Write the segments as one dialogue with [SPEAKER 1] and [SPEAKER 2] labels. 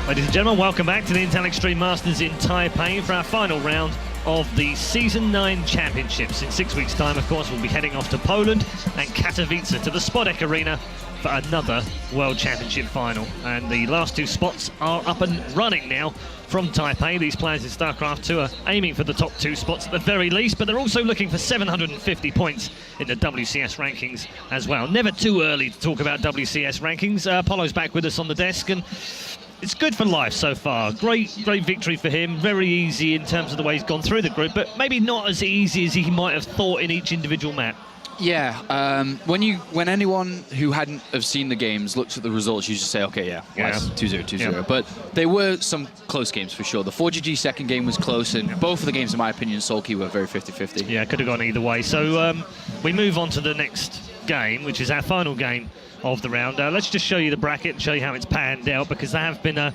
[SPEAKER 1] Ladies and gentlemen, welcome back to the Intel Extreme Masters in Taipei for our final round of the Season 9 Championships. In 6 weeks' time, of course, we'll be heading off to Poland and Katowice to the Spodek Arena for another World Championship final. And the last two spots are up and running now from Taipei. These players in StarCraft 2 are aiming for the top 2 spots at the very least, but they're also looking for 750 points in the WCS rankings as well. Never too early to talk about WCS rankings. Apollo's back with us on the desk, and it's good for life so far. Great victory for him. Very easy in terms of the way he's gone through the group, but maybe not as easy as he might have thought in each individual map.
[SPEAKER 2] Yeah, when anyone who hadn't have seen the games looks at the results, you just say, okay, yeah. 2-0, 2-0. Yeah. But there were some close games for sure. The 4GG second game was close, and both of the games, in my opinion, Soulkey were very 50-50.
[SPEAKER 1] Yeah, could have gone either way. So we move on to the next game, which is our final game of the round. Let's just show you the bracket and show you how it's panned out, because there have been a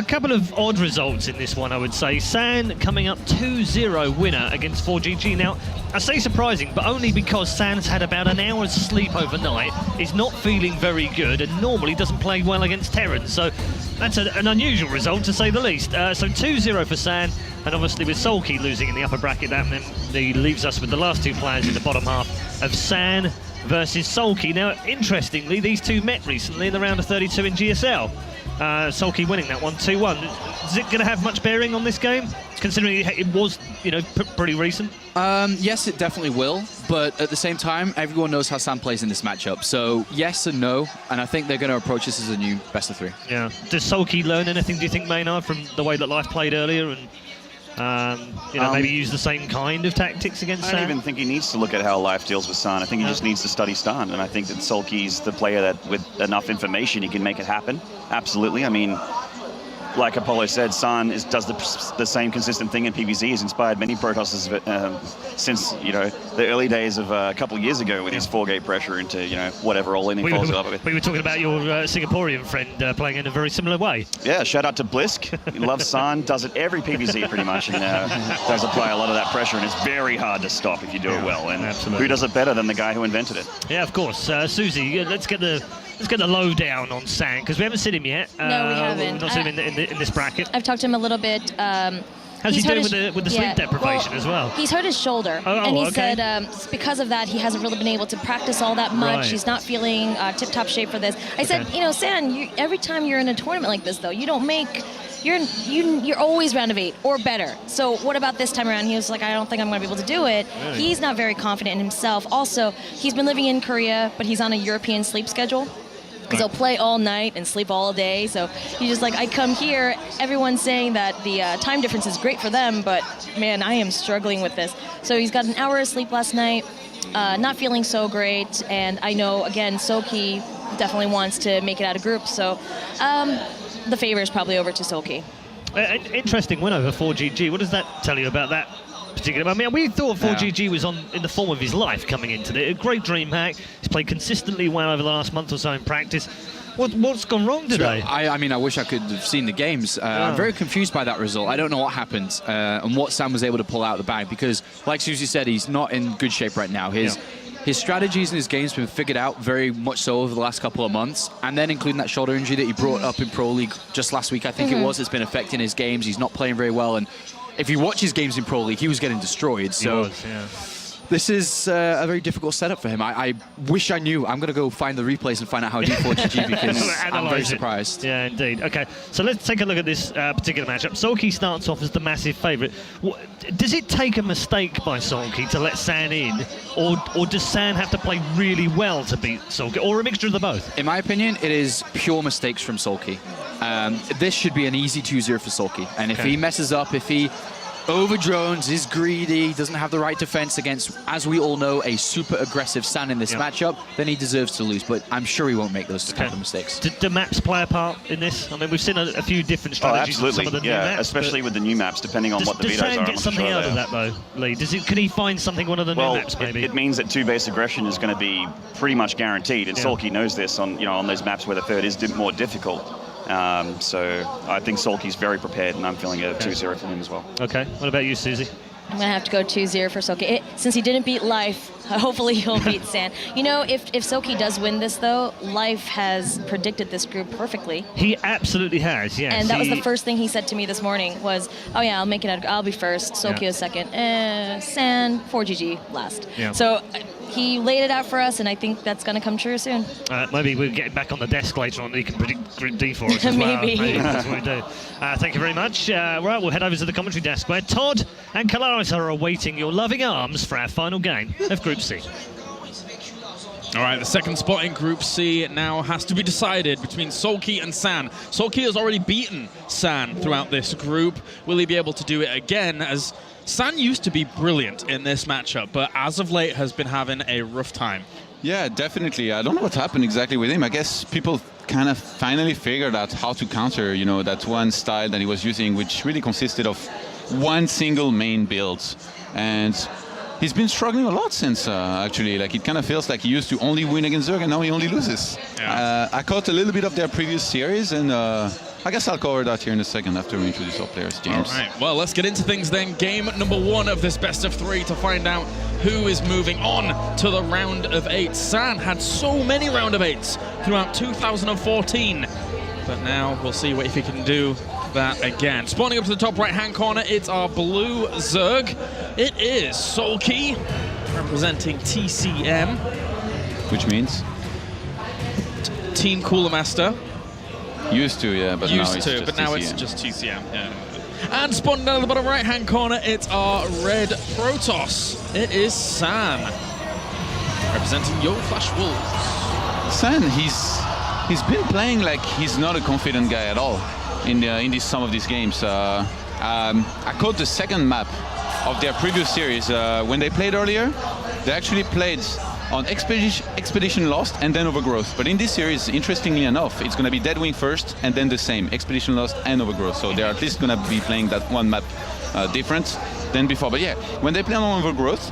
[SPEAKER 1] couple of odd results in this one, I would say. San coming up 2-0 winner against 4GG. Now, I say surprising, but only because San's had about an hour's sleep overnight, is not feeling very good, and normally doesn't play well against Terrans. So that's an unusual result, to say the least. So 2-0 for San, and obviously with Soulkey losing in the upper bracket, that leaves us with the last two players in the bottom half of San versus Soulkey. Now, interestingly, these two met recently in the round of 32 in GSL. Soulkey winning that one 2-1. Is it going to have much bearing on this game, considering it was, pretty recent?
[SPEAKER 2] Yes, it definitely will, but at the same time, everyone knows how San plays in this matchup. So yes and no, and I think they're going to approach this as a new best of 3.
[SPEAKER 1] Yeah. Does Soulkey learn anything, do you think, Maynard, from the way that Life played earlier, and maybe use the same kind of tactics against San?
[SPEAKER 3] I don't even think he needs to look at how Life deals with San. I think he just needs to study San, and I think that Soulkey's the player that, with enough information, he can make it happen. Absolutely. I mean, like Apollo said, San does the same consistent thing in PvZ. He's inspired many Protosses since, the early days of a couple of years ago with his 4-gate pressure into, whatever all in he falls up with.
[SPEAKER 1] We were talking about your Singaporean friend playing in a very similar way.
[SPEAKER 3] Yeah, shout out to Blisk. He loves San, does it every PvZ pretty much, and does apply a lot of that pressure, and it's very hard to stop if you do it well. And who does it better than the guy who invented it?
[SPEAKER 1] Yeah, of course. Susie, let's get the lowdown on San, because we haven't seen him yet.
[SPEAKER 4] No, we haven't.
[SPEAKER 1] We've not seen him in this bracket.
[SPEAKER 4] I've talked to him a little bit.
[SPEAKER 1] How's he doing with the sleep deprivation as well?
[SPEAKER 4] He's hurt his shoulder, and he said because of that, he hasn't really been able to practice all that much. Right. He's not feeling tip-top shape for this. I said, San, every time you're in a tournament like this, though, you don't make... You're always round of 8 or better. So what about this time around? He was like, I don't think I'm going to be able to do it. Really? He's not very confident in himself. Also, he's been living in Korea, but he's on a European sleep schedule. Because he'll play all night and sleep all day. So he's just like, I come here, everyone's saying that the time difference is great for them, but man, I am struggling with this. So he's got an hour of sleep last night, not feeling so great. And I know, again, Soulkey definitely wants to make it out of group. So the favor is probably over to Soulkey.
[SPEAKER 1] Interesting win over 4GG. What does that tell you about that particular? I mean, we thought 4GG was in the form of his life coming into it. A great dream hack. He's played consistently well over the last month or so in practice. What's gone wrong today?
[SPEAKER 2] I mean, I wish I could have seen the games. I'm very confused by that result. I don't know what happened and what Sam was able to pull out of the bag, because, like Susie said, he's not in good shape right now. His strategies in his game's been figured out very much so over the last couple of months, and then including that shoulder injury that he brought up in Pro League just last week, I think it was, it's been affecting his games. He's not playing very well, and if you watch his games in Pro League, he was getting destroyed. So this is a very difficult setup for him. I wish I knew. I'm going to go find the replays and find out how he did 4GG, because I'm very surprised.
[SPEAKER 1] Yeah, indeed. Okay, so let's take a look at this particular matchup. Soulkey starts off as the massive favourite. Does it take a mistake by Soulkey to let San in, or does San have to play really well to beat Soulkey, or a mixture of the both?
[SPEAKER 2] In my opinion, it is pure mistakes from Soulkey. This should be an easy 2-0 for Soulkey, and if he messes up, if he over-drones, is greedy, doesn't have the right defense against, as we all know, a super aggressive San in this matchup, then he deserves to lose. But I'm sure he won't make those kind of mistakes.
[SPEAKER 1] Do maps play a part in this? I mean, we've seen a few different strategies.
[SPEAKER 3] Absolutely.
[SPEAKER 1] Some of the new maps,
[SPEAKER 3] especially with the new maps, depending on what the vetoes are.
[SPEAKER 1] Does San get something out of that, though, Lee? Can he find something, one of the new maps, maybe?
[SPEAKER 3] It means that 2-base aggression is going to be pretty much guaranteed, and Soulkey knows this on those maps where the third is more difficult. So I think Soulkey's very prepared, and I'm feeling a 2-0 for him as well.
[SPEAKER 1] Okay. What about you, Susie?
[SPEAKER 4] I'm going to have to go 2-0 for Soulkey. Since he didn't beat Life Hopefully he'll beat San. You know, if Soulkey does win this, though, Life has predicted this group perfectly.
[SPEAKER 1] He absolutely has, yes.
[SPEAKER 4] And that was the first thing he said to me this morning was, oh yeah, I'll make it out. I'll be first, Soulkey is second, San, 4GG last.
[SPEAKER 1] Yeah.
[SPEAKER 4] So he laid it out for us, and I think that's going to come true soon.
[SPEAKER 1] Maybe we'll get back on the desk later on and he can predict Group D for us as well.
[SPEAKER 4] Maybe.
[SPEAKER 1] Maybe that's what we do. Thank you very much. Right, we'll head over to the commentary desk where Todd and Kalaris are awaiting your loving arms for our final game of Group C.
[SPEAKER 5] All right, the second spot in Group C now has to be decided between Soulkey and San. Soulkey has already beaten San throughout this group. Will he be able to do it again? As San used to be brilliant in this matchup, but as of late has been having a rough time.
[SPEAKER 6] Yeah, definitely. I don't know what happened exactly with him. I guess people kind of finally figured out how to counter, you know, that one style that he was using, which really consisted of one single main build. And he's been struggling a lot since, actually. Like, it kind of feels like he used to only win against Zerg, and now he only loses.
[SPEAKER 5] Yeah.
[SPEAKER 6] I caught a little bit of their previous series, and I guess I'll cover that here in a second after we introduce our players, James.
[SPEAKER 5] All right, well, let's get into things then. Game number 1 of this best of 3 to find out who is moving on to the round of 8. San had so many round of 8s throughout 2014, but now we'll see if he can do that again. Spawning up to the top right-hand corner, it's our blue Zerg. It is Soulkey, representing TCM.
[SPEAKER 6] Which means?
[SPEAKER 5] Team Cooler Master.
[SPEAKER 6] Used to, yeah, but now it's just
[SPEAKER 5] now
[SPEAKER 6] TCM.
[SPEAKER 5] it's just TCM. Yeah. And spawning down at the bottom right-hand corner, it's our red Protoss. It is San, representing Yo Flash Wolves.
[SPEAKER 6] San, he's been playing like he's not a confident guy at all in some of these games. I caught the second map of their previous series. When they played earlier, they actually played on Expedition Lost and then Overgrowth. But in this series, interestingly enough, it's going to be Deadwing first and then the same, Expedition Lost and Overgrowth. So they're at least going to be playing that one map different than before. But yeah, when they played on Overgrowth,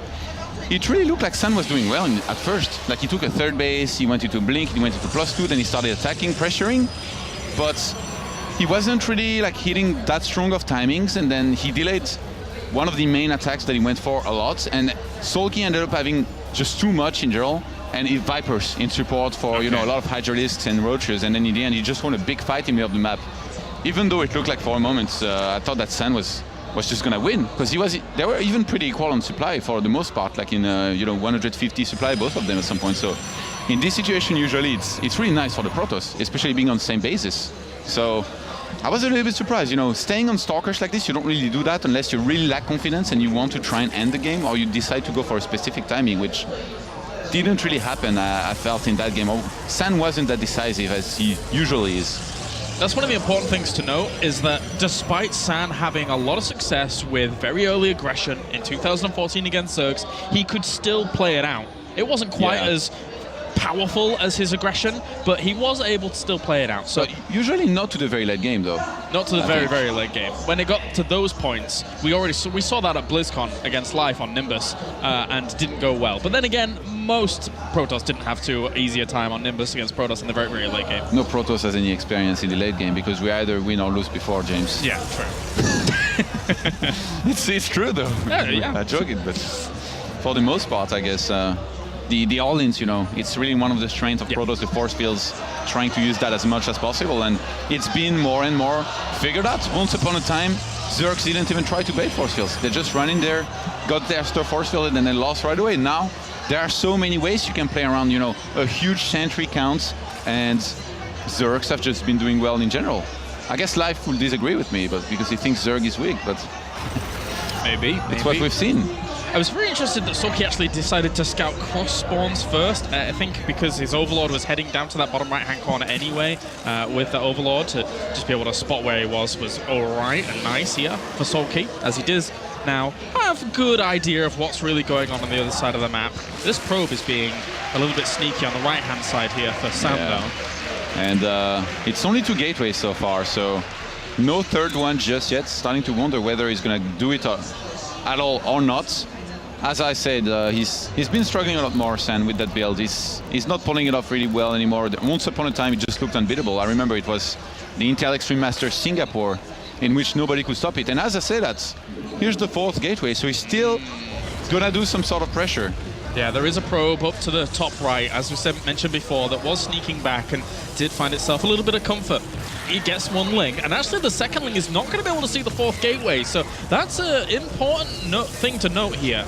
[SPEAKER 6] it really looked like San was doing well at first. Like, he took a third base, he went into Blink, he went into +2, then he started attacking, pressuring. But he wasn't really like hitting that strong of timings, and then he delayed one of the main attacks that he went for a lot, and Soulkey ended up having just too much in general, and he Vipers in support for, you know, a lot of Hydralisks and Roaches, and then in the end he just won a big fight in the middle of the map. Even though it looked like for a moment I thought that San was just gonna win, because they were even pretty equal on supply for the most part, like in 150 supply, both of them at some point. So in this situation, usually it's really nice for the Protoss, especially being on the same basis. So I was a little bit surprised, you know, staying on Stalkers like this, you don't really do that unless you really lack confidence and you want to try and end the game, or you decide to go for a specific timing, which didn't really happen, I felt, in that game. San wasn't that decisive as he usually is.
[SPEAKER 5] That's one of the important things to note, is that despite San having a lot of success with very early aggression in 2014 against Zergs, he could still play it out. It wasn't quite as powerful as his aggression, but he was able to still play it out. So
[SPEAKER 6] but usually not to the very late game, though.
[SPEAKER 5] Not to the very late game. When it got to those points, we saw that at BlizzCon against Life on Nimbus, and didn't go well. But then again, most Protoss didn't have too easy a time on Nimbus against Protoss in the very late game.
[SPEAKER 6] No Protoss has any experience in the late game, because we either win or lose before, James.
[SPEAKER 5] Yeah, true.
[SPEAKER 6] it's true, though.
[SPEAKER 5] Yeah.
[SPEAKER 6] I'm joking, but for the most part, I guess, the all-ins, you know, it's really one of the strengths of Protoss, the force fields, trying to use that as much as possible, and it's been more and more figured out. Once upon a time, Zergs didn't even try to bait force fields. They just ran in there, got their stuff force fielded, and then lost right away. Now, there are so many ways you can play around, you know, a huge sentry count, and Zergs have just been doing well in general. I guess Life will disagree with me, but because he thinks Zerg is weak, but
[SPEAKER 5] maybe.
[SPEAKER 6] It's what we've seen.
[SPEAKER 5] I was very interested that Soulkey actually decided to scout cross spawns first. I think because his Overlord was heading down to that bottom right-hand corner anyway, with the Overlord to just be able to spot where he was all right and nice here for Soulkey, as he does now have a good idea of what's really going on the other side of the map. This probe is being a little bit sneaky on the right-hand side here for Sam, though.
[SPEAKER 6] And it's only 2 gateways so far, so no third one just yet. Starting to wonder whether he's going to do it at all or not. As I said, he's been struggling a lot more, San, with that build. He's not pulling it off really well anymore. Once upon a time, it just looked unbeatable. I remember it was the Intel Extreme Master Singapore, in which nobody could stop it. And as I say that, here's the 4th gateway, so he's still gonna do some sort of pressure.
[SPEAKER 5] Yeah, there is a probe up to the top right, as we mentioned before, that was sneaking back and did find itself a little bit of comfort. He gets one ling, and actually the second ling is not going to be able to see the fourth gateway, so that's an important thing to note here.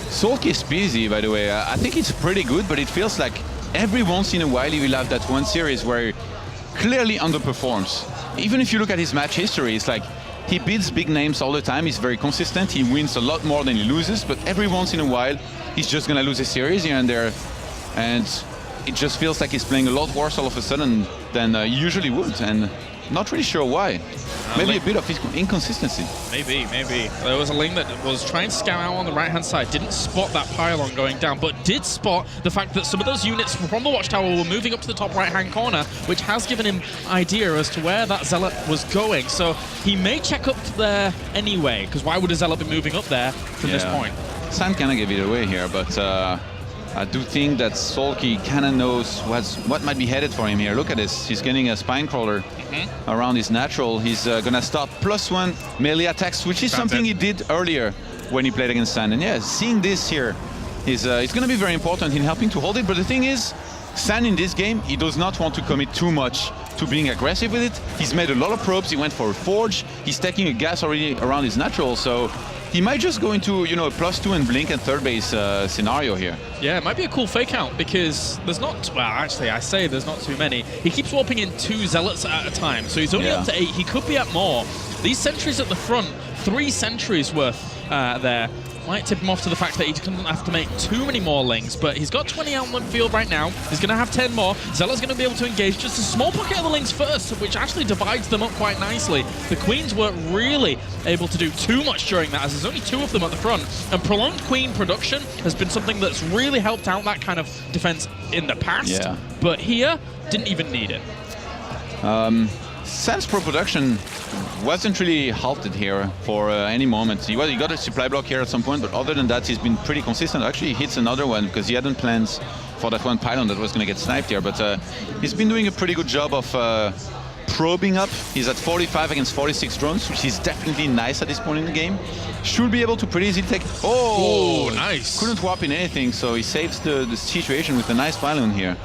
[SPEAKER 6] Soulkey is busy, by the way. I think it's pretty good, but it feels like every once in a while he will have that one series where he clearly underperforms. Even if you look at his match history, it's like he beats big names all the time. He's very consistent. He wins a lot more than he loses, but every once in a while, he's just going to lose a series here and there. And it just feels like he's playing a lot worse all of a sudden than he usually would. And not really sure why. Maybe a bit of inconsistency.
[SPEAKER 5] Maybe. There was a lane that was trying to scout out on the right-hand side, didn't spot that pylon going down, but did spot the fact that some of those units from the watchtower were moving up to the top right-hand corner, which has given him idea as to where that Zealot was going. So he may check up there anyway, because why would a Zealot be moving up there from this point?
[SPEAKER 6] Sam kind of gave it away here, but I do think that Soulkey kind of knows what might be headed for him here. Look at this. He's getting a spine crawler around his natural. He's going to start +1 melee attacks, which is something he did earlier when he played against San. And yeah, seeing this here is it's going to be very important in helping to hold it. But the thing is, San in this game, he does not want to commit too much to being aggressive with it. He's made a lot of probes. He went for a forge. He's taking a gas already around his natural. So he might just go into, you know, a +2 and blink and third base scenario here.
[SPEAKER 5] Yeah, it might be a cool fake out because there's not, well, actually, I say there's not too many. He keeps warping in 2 Zealots at a time, so he's only up to 8. He could be at more. These sentries at the front, 3 sentries worth there, might tip him off to the fact that he doesn't have to make too many more lings, but he's got 20 out on one field right now. He's going to have 10 more. Zealot's going to be able to engage just a small pocket of the lings first, which actually divides them up quite nicely. The Queens weren't really able to do too much during that, as there's only 2 of them at the front, and prolonged Queen production has been something that's really helped out that kind of defense in the past, but here, didn't even need it.
[SPEAKER 6] Sam's pro production wasn't really halted here for any moment. He got a supply block here at some point, but other than that, he's been pretty consistent. Actually, he hits another one because he hadn't plans for that one pylon that was going to get sniped here, but he's been doing a pretty good job of probing up. He's at 45 against 46 drones, which is definitely nice at this point in the game. Should be able to pretty easily take... Oh,
[SPEAKER 5] nice.
[SPEAKER 6] Couldn't warp in anything, so he saves the situation with a nice pylon here.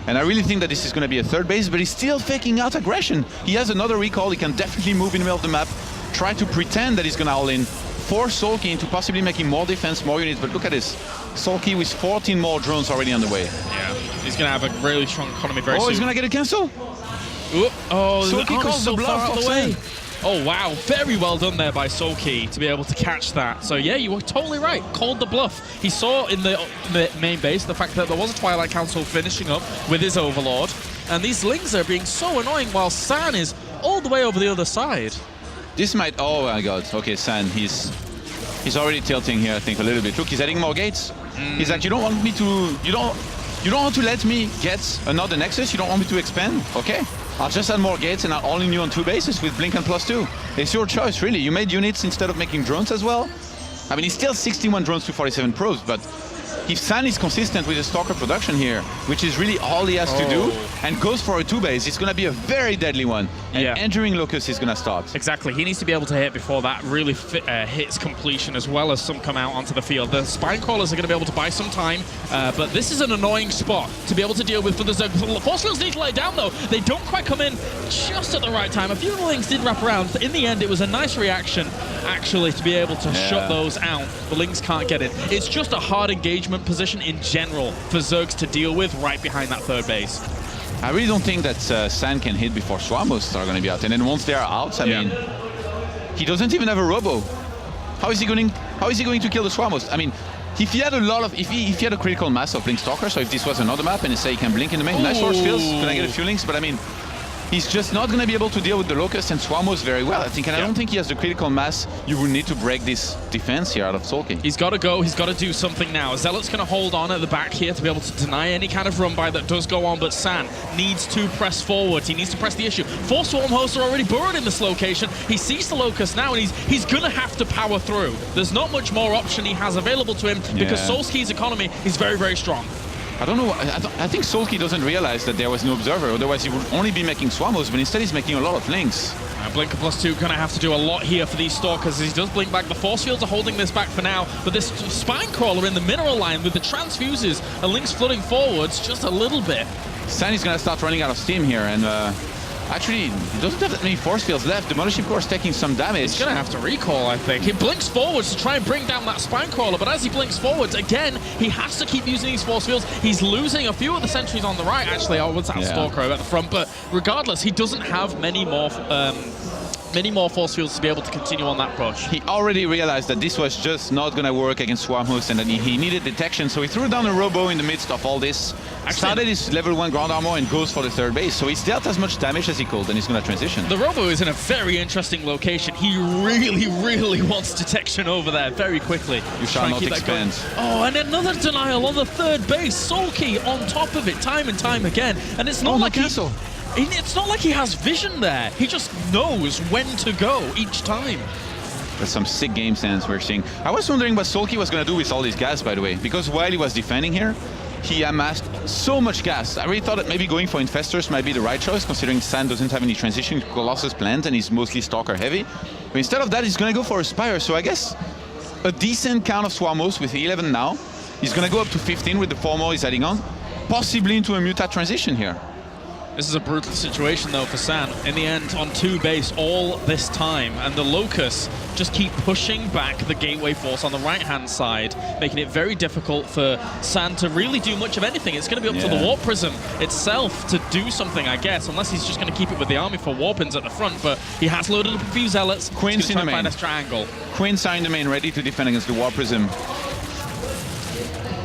[SPEAKER 6] And I really think that this is going to be a third base, but he's still faking out aggression. He has another recall. He can definitely move in the middle of the map, try to pretend that he's going to all in, force Soulkey into possibly making more defense, more units. But look at this. Soulkey with 14 more drones already on the way.
[SPEAKER 5] Yeah, he's going to have a really strong economy very soon.
[SPEAKER 6] Oh, he's going to get a cancel?
[SPEAKER 5] Soulkey
[SPEAKER 6] calls the bluff
[SPEAKER 5] out of the way. Oh, wow. Very well done there by Soulkey to be able to catch that. So, yeah, you were totally right. Called the bluff. He saw in the main base the fact that there was a Twilight Council finishing up with his Overlord. And these lings are being so annoying while San is all the way over the other side.
[SPEAKER 6] This might... Oh, my God. Okay, San, he's already tilting here, I think, a little bit. Look, he's adding more gates. He's like, you don't want me to... You don't want to let me get another Nexus? You don't want me to expand? Okay. I'll just add more gates and I'll all in you on 2 bases with blink and +2. It's your choice, really. You made units instead of making drones as well. I mean, he's still 61 drones to 47 probes, but if San is consistent with the Stalker production here, which is really all he has to do, and goes for a 2 base, it's going to be a very deadly one. And entering Locus is going to start.
[SPEAKER 5] Exactly. He needs to be able to hit before that really hits completion, as well as some come out onto the field. The Spine Crawlers are going to be able to buy some time, but this is an annoying spot to be able to deal with for the Zerg. Force Fields need to lay down, though. They don't quite come in just at the right time. A few of the Lings did wrap around. In the end, it was a nice reaction, actually, to be able to shut those out. The Lings can't get in. It's just a hard engagement position in general for Zergs to deal with right behind that third base.
[SPEAKER 6] I really don't think that San can hit before Swarmos are going to be out. And then once they are out, I mean, he doesn't even have a Robo. How is he going to kill the Swarmos? I mean, if he had if he had a critical mass of Blink Stalker, so if this was another map and say he can blink in the main, nice force fields, can I get a few links? But I mean, he's just not going to be able to deal with the Locust and Swarmos very well, I think. And I don't think he has the critical mass you will need to break this defense here out of Soulkey.
[SPEAKER 5] He's got to go. He's got to do something now. Zealot's going to hold on at the back here to be able to deny any kind of run-by that does go on, but San needs to press forward. He needs to press the issue. 4 Swarm Hosts are already burrowed in this location. He sees the Locust now, and he's going to have to power through. There's not much more option he has available to him because Soulkey's economy is very, very strong.
[SPEAKER 6] I don't know. I think Soulkey doesn't realize that there was no observer. Otherwise, he would only be making Swamos, but instead he's making a lot of links.
[SPEAKER 5] Blinker +2 going to have to do a lot here for these Stalkers as he does blink back. The force fields are holding this back for now, but this Spine Crawler in the mineral line with the transfuses and links flooding forwards just a little bit.
[SPEAKER 6] Sandy's going to start running out of steam here, and actually, he doesn't have that many force fields left. Demolishing Core is taking some damage.
[SPEAKER 5] He's going to have to recall, I think. He blinks forwards to try and bring down that Spine Crawler, but as he blinks forwards, again, he has to keep using these force fields. He's losing a few of the sentries on the right, actually. Oh, was that Stalker at the front? But regardless, he doesn't have many more force fields to be able to continue on that push.
[SPEAKER 6] He already realized that this was just not going to work against Swarmhost and that he needed detection, so he threw down a Robo in the midst of all this. Started his level 1 ground armor and goes for the third base, so he's dealt as much damage as he could, and he's going to transition.
[SPEAKER 5] The Robo is in a very interesting location. He really, really wants detection over there very quickly.
[SPEAKER 6] You shall not expand.
[SPEAKER 5] Oh, and another denial on the third base. Soulkey on top of it time and time again. And it's not like it's not like he has vision there. He just knows when to go each time.
[SPEAKER 6] There's some sick game sense we're seeing. I was wondering what Soulkey was going to do with all this gas, by the way, because while he was defending here, he amassed so much gas. I really thought that maybe going for Infestors might be the right choice, considering Sand doesn't have any transition to Colossus planned and he's mostly Stalker heavy. But instead of that, he's going to go for a Spire. So I guess a decent count of Swarmos with 11 now. He's going to go up to 15 with the 4 more he's adding on, possibly into a Mutat transition here.
[SPEAKER 5] This is a brutal situation, though, for San. In the end, on 2 base all this time, and the Locust just keep pushing back the Gateway Force on the right-hand side, making it very difficult for San to really do much of anything. It's going to be up to the Warp Prism itself to do something, I guess, unless he's just going to keep it with the army for Warpins at the front, but he has loaded up a few Zealots.
[SPEAKER 6] Queen's in the main.
[SPEAKER 5] Find a triangle.
[SPEAKER 6] Queen's in the main, ready to defend against the Warp Prism.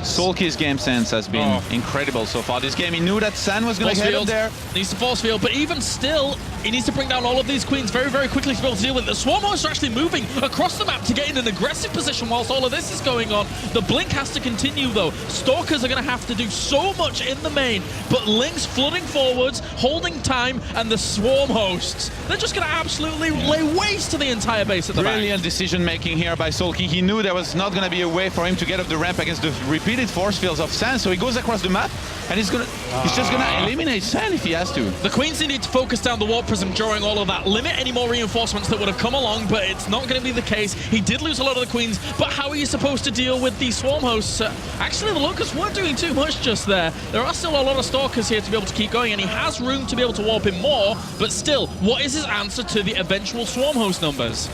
[SPEAKER 6] Soulkey's game sense has been incredible so far this game. He knew that San was going to head up there.
[SPEAKER 5] Needs to force field, but even still, he needs to bring down all of these queens very, very quickly to be able to deal with it. The Swarmhosts are actually moving across the map to get in an aggressive position whilst all of this is going on. The blink has to continue, though. Stalkers are going to have to do so much in the main, but Link's flooding forwards, holding time, and the Swarmhosts, they're just going to absolutely lay waste to the entire base at the back.
[SPEAKER 6] Brilliant decision-making here by Soulkey. He knew there was not going to be a way for him to get up the ramp against the repeated force fields of San, so he goes across the map, and he's just going to eliminate San if he has to.
[SPEAKER 5] The Queens need to focus down the Warp Prism during all of that, limit any more reinforcements that would have come along, but it's not going to be the case. He did lose a lot of the Queens, but how are you supposed to deal with these Swarm Hosts? Actually, the Locusts weren't doing too much just there. There are still a lot of Stalkers here to be able to keep going, and he has room to be able to warp in more, but still, what is his answer to the eventual Swarm Host numbers?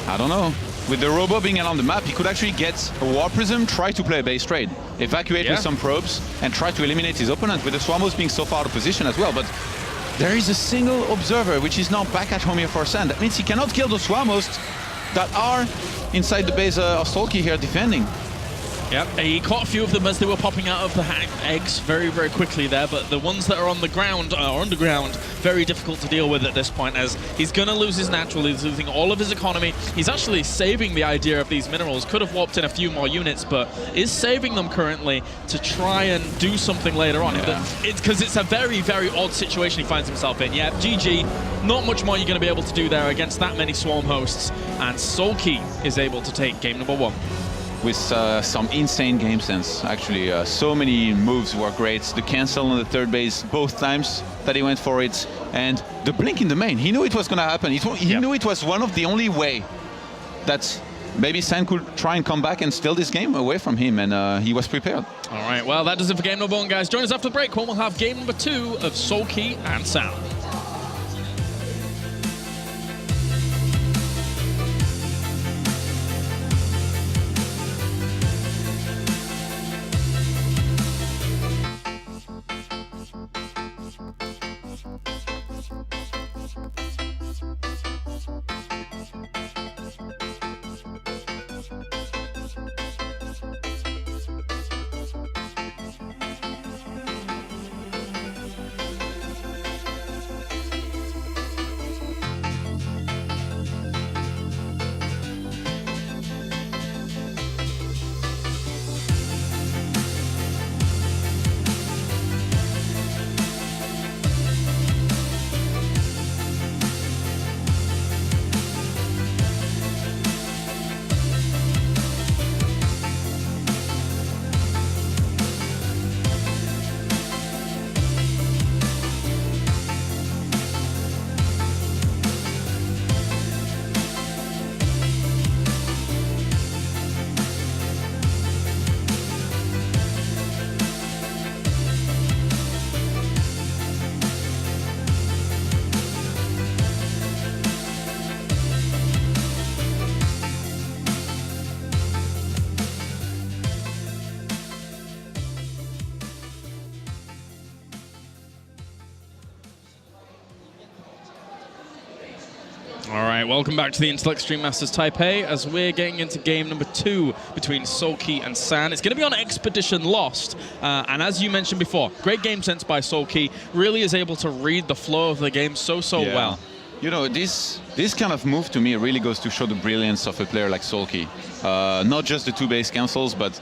[SPEAKER 6] I don't know. With the Robo being on the map, he could actually get a Warp Prism, try to play a base trade, evacuate with some probes, and try to eliminate his opponent, with the Swarmos being so far out of position as well. But there is a single observer, which is now back at home here for Sand. That means he cannot kill the Swarmos that are inside the base of Soulkey here defending.
[SPEAKER 5] Yep, he caught a few of them as they were popping out of the eggs very, very quickly there, but the ones that are on the ground, or underground, very difficult to deal with at this point, as he's going to lose his natural, he's losing all of his economy. He's actually saving the idea of these minerals. Could have warped in a few more units, but is saving them currently to try and do something later on. It's because it's a very, very odd situation he finds himself in. Yeah, GG, not much more you're going to be able to do there against that many Swarm Hosts, and Soulkey is able to take game number 1.
[SPEAKER 6] With some insane game sense, actually. So many moves were great. The cancel on the third base both times that he went for it, and the blink in the main. He knew it was going to happen. He knew it was one of the only way that maybe San could try and come back and steal this game away from him, and he was prepared.
[SPEAKER 5] All right, well, that does it for game number 1, guys. Join us after the break when we'll have game number 2 of Soulkey and San. All right, welcome back to the Intel Extreme Masters Taipei as we're getting into game number 2 between Soulkey and San. It's going to be on Expedition Lost, and as you mentioned before, great game sense by Soulkey. Really is able to read the flow of the game so well.
[SPEAKER 6] You know, this kind of move to me really goes to show the brilliance of a player like Soulkey. Not just the 2 base cancels, but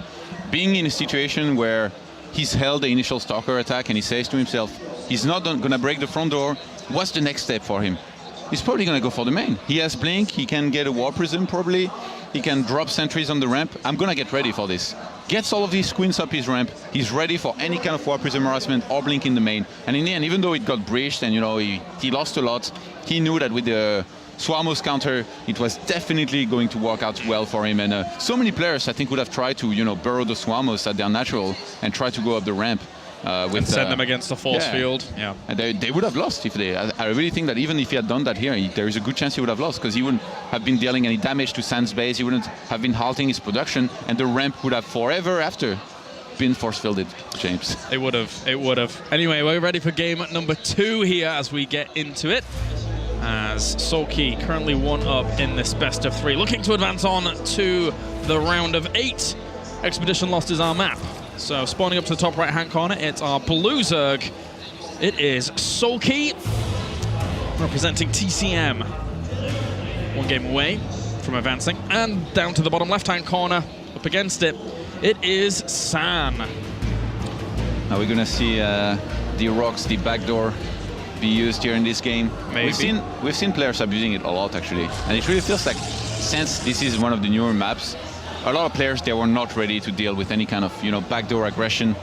[SPEAKER 6] being in a situation where he's held the initial Stalker attack and he says to himself, he's not going to break the front door. What's the next step for him? He's probably going to go for the main. He has Blink, he can get a War Prism probably, he can drop sentries on the ramp. I'm going to get ready for this. Gets all of these queens up his ramp, he's ready for any kind of War Prism harassment or Blink in the main. And in the end, even though it got breached and, you know, he lost a lot, he knew that with the Swarmos counter, it was definitely going to work out well for him. And so many players, I think, would have tried to, you know, burrow the Swarmos at their natural and try to go up the ramp.
[SPEAKER 5] And send them against the force field. Yeah.
[SPEAKER 6] And they would have lost if they. I really think that even if he had done that here, there is a good chance he would have lost because he wouldn't have been dealing any damage to San's base. He wouldn't have been halting his production, and the ramp would have forever after been force-fielded, James.
[SPEAKER 5] It would have. It would have. Anyway, we're ready for game number 2 here as we get into it. As Soulkey currently 1 up in this best of 3, looking to advance on to the round of 8. Expedition Lost is our map. So spawning up to the top right-hand corner, it's our blue Zerg. It is Soulkey, representing TCM. 1 game away from advancing. And down to the bottom left-hand corner, up against it, it is San.
[SPEAKER 6] Now we're going to see the rocks, the backdoor, be used here in this game.
[SPEAKER 5] Maybe.
[SPEAKER 6] We've seen players abusing it a lot, actually. And it really feels like, since this is one of the newer maps, a lot of players, they were not ready to deal with any kind of, you know, backdoor aggression,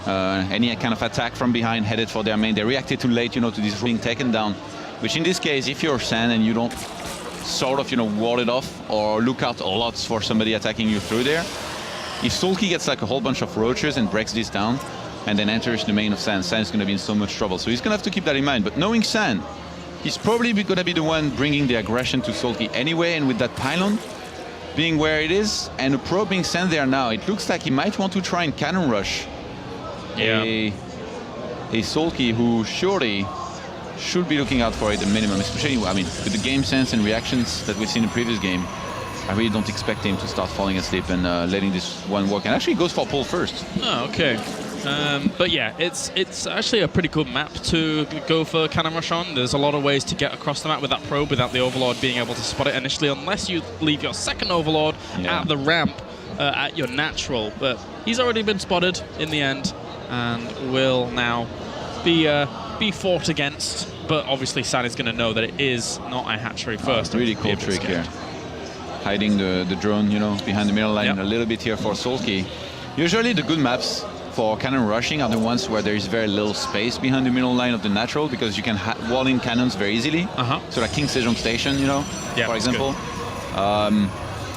[SPEAKER 6] any kind of attack from behind headed for their main. They reacted too late, you know, to this being taken down. Which in this case, if you're San and you don't sort of, you know, wall it off or look out a lot for somebody attacking you through there, if Soulkey gets like a whole bunch of roaches and breaks this down and then enters the main of San, San's going to be in so much trouble. So he's going to have to keep that in mind. But knowing San, he's probably going to be the one bringing the aggression to Soulkey anyway, and with that pylon being where it is, and a probe being sent there now, it looks like he might want to try and cannon rush a Soulkey who surely should be looking out for it at minimum, especially, I mean, with the game sense and reactions that we've seen in the previous game. I really don't expect him to start falling asleep and letting this one work. And actually he goes for pull first.
[SPEAKER 5] Oh, okay. But yeah, it's actually a pretty good map to go for cannon rush on. There's a lot of ways to get across the map with that probe without the Overlord being able to spot it initially, unless you leave your second Overlord at the ramp at your natural. But he's already been spotted in the end and will now be fought against. But obviously San is going to know that it is not a hatchery first.
[SPEAKER 6] Really cool trick here. Hiding the drone, you know, behind the middle line a little bit here for Soulkey. Usually the good maps for cannon rushing are the ones where there is very little space behind the middle line of the natural, because you can wall in cannons very easily. So like King Sejong Station, you know, for example.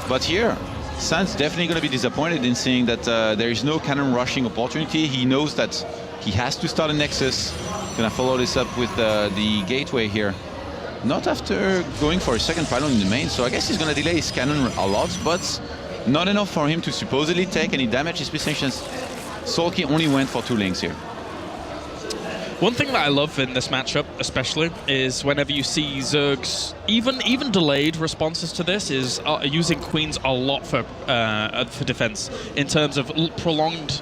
[SPEAKER 6] But here, San's definitely going to be disappointed in seeing that there is no cannon rushing opportunity. He knows that he has to start a Nexus. Gonna follow this up with the gateway here. Not after going for a second pylon in the main, so I guess he's gonna delay his cannon a lot, but not enough for him to supposedly take any damage, especially since Soulkey only went for 2 links here.
[SPEAKER 5] One thing that I love in this matchup, especially, is whenever you see Zerg's even delayed responses to this is using queens a lot for defense in terms of prolonged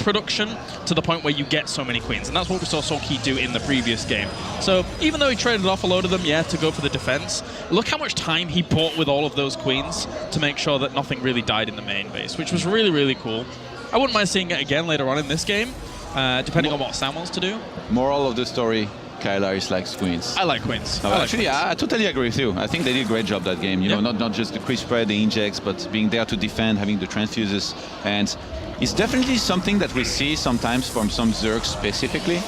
[SPEAKER 5] production to the point where you get so many queens, and that's what we saw Soulkey do in the previous game. So even though he traded off a load of them, to go for the defense, look how much time he bought with all of those queens to make sure that nothing really died in the main base, which was really, really cool. I wouldn't mind seeing it again later on in this game, depending on what Sam wants to do.
[SPEAKER 6] Moral of the story, Kylaris likes queens.
[SPEAKER 5] I like queens.
[SPEAKER 6] Actually, I totally agree with you. I think they did a great job that game. You know, not just the crisp spread, the injects, but being there to defend, having the transfuses. And it's definitely something that we see sometimes from some Zergs specifically.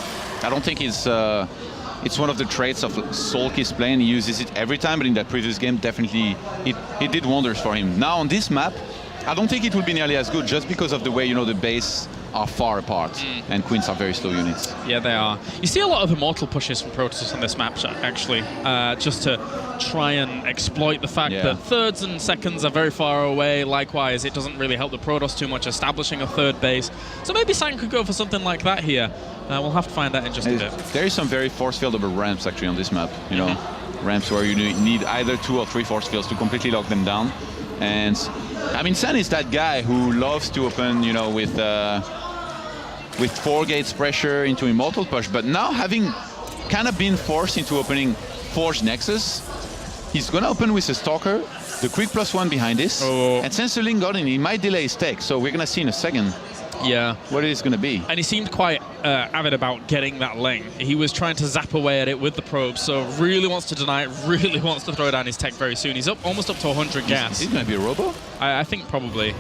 [SPEAKER 6] I don't think it's one of the traits of Soulkey's play, and he uses it every time, but in that previous game, definitely it did wonders for him. Now on this map, I don't think it will be nearly as good, just because of the way, you know, the base are far apart, and queens are very slow units.
[SPEAKER 5] Yeah, they are. You see a lot of immortal pushes from Protoss on this map, actually, just to try and exploit the fact that thirds and seconds are very far away. Likewise, it doesn't really help the Protoss too much establishing a third base. So maybe Sang could go for something like that here. We'll have to find out in just a bit.
[SPEAKER 6] There is some very force-fieldable ramps, actually, on this map, you know. ramps where you need either 2 or 3 force fields to completely lock them down. And I mean, San is that guy who loves to open, you know, with 4 gates pressure into Immortal Push, but now having kind of been forced into opening Forge Nexus, he's gonna open with a Stalker, the quick +1 behind this, and since the Link got in, he might delay his tech, so we're gonna see in a second what it is gonna be.
[SPEAKER 5] And he seemed quite avid about getting that Ling. He was trying to zap away at it with the probe, so really wants to deny it, really wants to throw down his tech very soon. He's almost up to 100 gas.
[SPEAKER 6] Is it gonna be a Robo?
[SPEAKER 5] I think probably.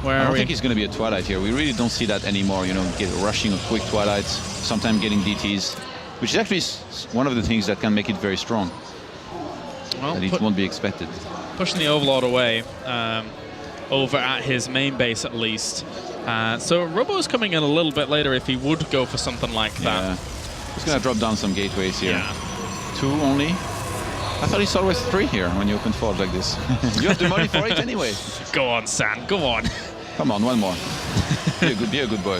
[SPEAKER 6] I don't think he's gonna be a Twilight here. We really don't see that anymore, you know, rushing a quick Twilight, sometimes getting DTs, which is actually one of the things that can make it very strong. Well, that it won't be expected.
[SPEAKER 5] Pushing the Overlord away, over at his main base at least. So Robo's coming in a little bit later if he would go for something like that.
[SPEAKER 6] He's going to drop down some gateways here.
[SPEAKER 5] Yeah.
[SPEAKER 6] 2 only. I thought it's always 3 here when you open Forge like this. You have the money for it anyway.
[SPEAKER 5] Go on, San, go on.
[SPEAKER 6] Come on, one more. Be a good boy.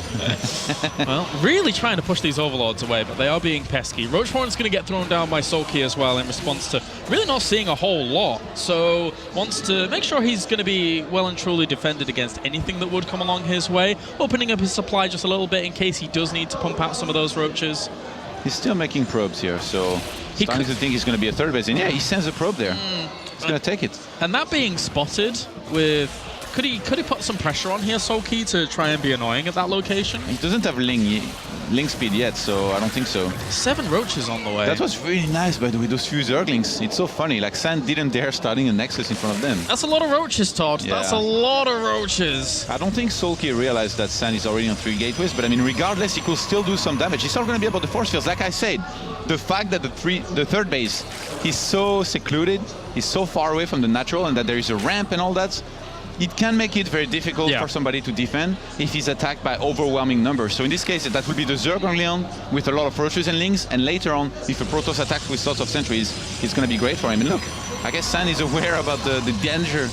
[SPEAKER 5] Well, really trying to push these Overlords away, but they are being pesky. Roachhorn's going to get thrown down by Soulkey as well in response to really not seeing a whole lot. So wants to make sure he's going to be well and truly defended against anything that would come along his way, opening up his supply just a little bit in case he does need to pump out some of those Roaches.
[SPEAKER 6] He's still making probes here, so starting to think he's going to be a 3rd base. And yeah, he sends a probe there. He's going to take it.
[SPEAKER 5] And that being spotted with... Could he put some pressure on here, Soulkey, to try and be annoying at that location?
[SPEAKER 6] He doesn't have Link speed yet, so I don't think so.
[SPEAKER 5] 7 Roaches on the way.
[SPEAKER 6] That was really nice, by the way, those few Zerglings. It's so funny, like San didn't dare starting a Nexus in front of them.
[SPEAKER 5] That's a lot of Roaches, Todd. Yeah. That's a lot of Roaches.
[SPEAKER 6] I don't think Soulkey realized that San is already on 3 gateways, but I mean, regardless, he could still do some damage. It's not going to be about the force fields. Like I said, the fact that the 3rd base is so secluded, is so far away from the natural, and that there is a ramp and all that, it can make it very difficult for somebody to defend if he's attacked by overwhelming numbers. So in this case, that would be the Zergonglion with a lot of Roaches and Lings, and later on, if a Protoss attacks with lots of sentries, it's going to be great for him. And look, I guess San is aware about the danger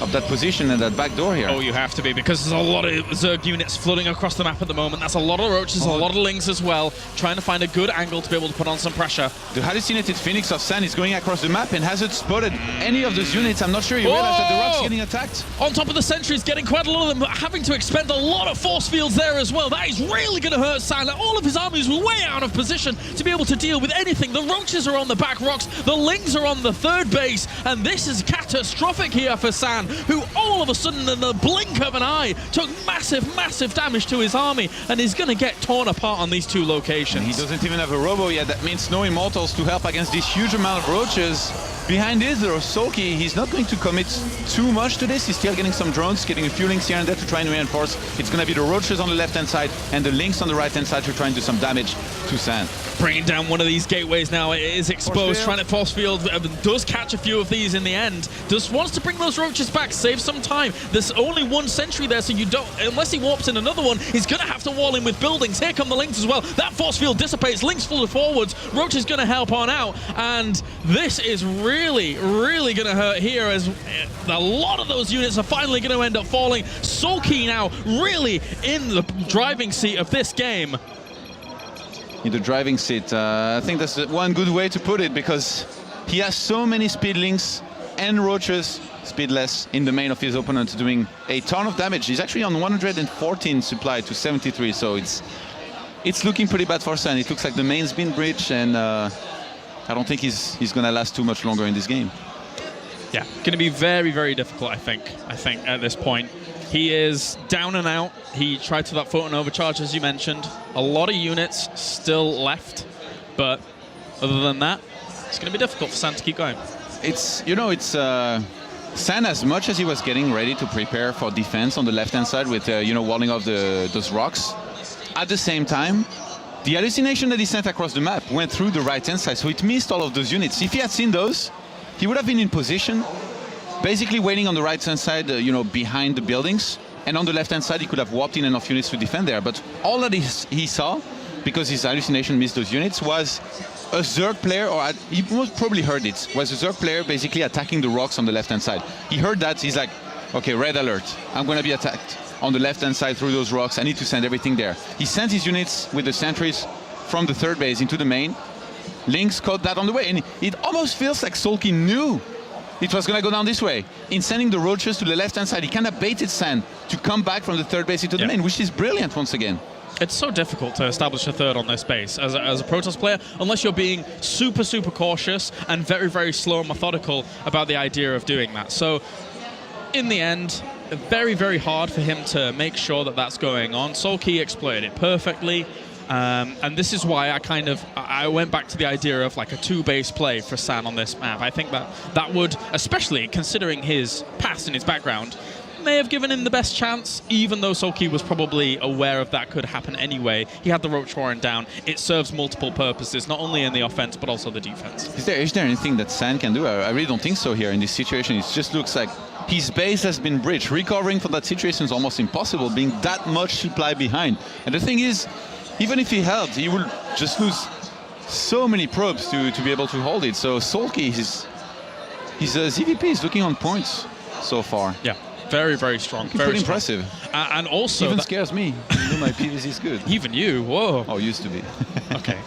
[SPEAKER 6] of that position and that back door here.
[SPEAKER 5] Oh, you have to be, because there's a lot of Zerg units flooding across the map at the moment. That's a lot of Roaches, a lot of Lings as well, trying to find a good angle to be able to put on some pressure.
[SPEAKER 6] The hallucinated Phoenix of San is going across the map and hasn't spotted any of those units. I'm not sure you realize that the rock's getting attacked.
[SPEAKER 5] On top of the sentries, getting quite a lot of them, having to expend a lot of force fields there as well. That is really going to hurt San. All of his armies were way out of position to be able to deal with anything. The Roaches are on the back rocks, the Lings are on the 3rd base, and this is catastrophic here for San, who all of a sudden, in the blink of an eye, took massive damage to his army, and is going to get torn apart on these 2 locations.
[SPEAKER 6] And he doesn't even have a Robo yet. That means no Immortals to help against this huge amount of Roaches. Behind this, there are Soulkey. He's not going to commit too much to this. He's still getting some drones, getting a few Links here and there to try and reinforce. It's going to be the Roaches on the left-hand side and the Links on the right-hand side to try and do some damage to San.
[SPEAKER 5] Bringing down one of these gateways now. It is exposed, trying to force field. Does catch a few of these in the end. Just wants to bring those Roaches back, save some time. There's only 1 sentry there, so you don't, unless he warps in another one, he's going to have to wall in with buildings. Here come the Links as well. That force field dissipates. Links full of forwards. Roach is going to help on out, and this is really going to hurt here, as a lot of those units are finally going to end up falling. Soulkey now really in the driving seat of this game.
[SPEAKER 6] In the driving seat, I think that's one good way to put it, because he has so many speed Links and Roaches, speedless, in the main of his opponent, doing a ton of damage. He's actually on 114 supply to 73, so it's looking pretty bad for San. It looks like the main's been breached, and I don't think he's going to last too much longer in this game.
[SPEAKER 5] Yeah, going to be very difficult, I think, at this point. He is down and out. He tried to that photon overcharge, as you mentioned. A lot of units still left, but other than that, it's going to be difficult for San to keep going.
[SPEAKER 6] It's, you know, it's San, as much as he was getting ready to prepare for defense on the left-hand side with, you know, walling off those rocks, at the same time, the hallucination that he sent across the map went through the right-hand side, so it missed all of those units. If he had seen those, he would have been in position, basically waiting on the right-hand side, you know, behind the buildings, and on the left-hand side, he could have warped in enough units to defend there. But all that he saw, because his hallucination missed those units, was a Zerg player, or he most probably heard it, was a Zerg player basically attacking the rocks on the left-hand side. He heard that, he's like, okay, red alert, I'm going to be attacked on the left-hand side through those rocks, I need to send everything there. He sent his units with the sentries from the 3rd base into the main, Lynx caught that on the way, and it almost feels like Soulkey knew it was going to go down this way. In sending the roaches to the left-hand side, he kind of baited San to come back from the third base into the main, which is brilliant once again.
[SPEAKER 5] It's so difficult to establish a third on this base as a Protoss player, unless you're being super, super cautious and very, very slow and methodical about the idea of doing that. So, in the end, very, very hard for him to make sure that that's going on. Soulkey exploited it perfectly. And this is why I went back to the idea of like a two-base play for San on this map. I think that would, especially considering his past and his background, may have given him the best chance, even though Soulkey was probably aware of that could happen anyway. He had the Roach Warren down. It serves multiple purposes, not only in the offense, but also the defense.
[SPEAKER 6] Is there anything that San can do? I really don't think so here in this situation. It just looks like his base has been breached. Recovering from that situation is almost impossible, being that much supply behind. And the thing is, even if he held, he will just lose so many probes to be able to hold it. So Soulkey, his ZvP is looking on points so far.
[SPEAKER 5] Yeah. Very, very strong. Very
[SPEAKER 6] pretty impressive.
[SPEAKER 5] And also...
[SPEAKER 6] Even scares me. You know, my PvZ is good.
[SPEAKER 5] Even you? Whoa.
[SPEAKER 6] Oh, used to be.
[SPEAKER 5] Okay.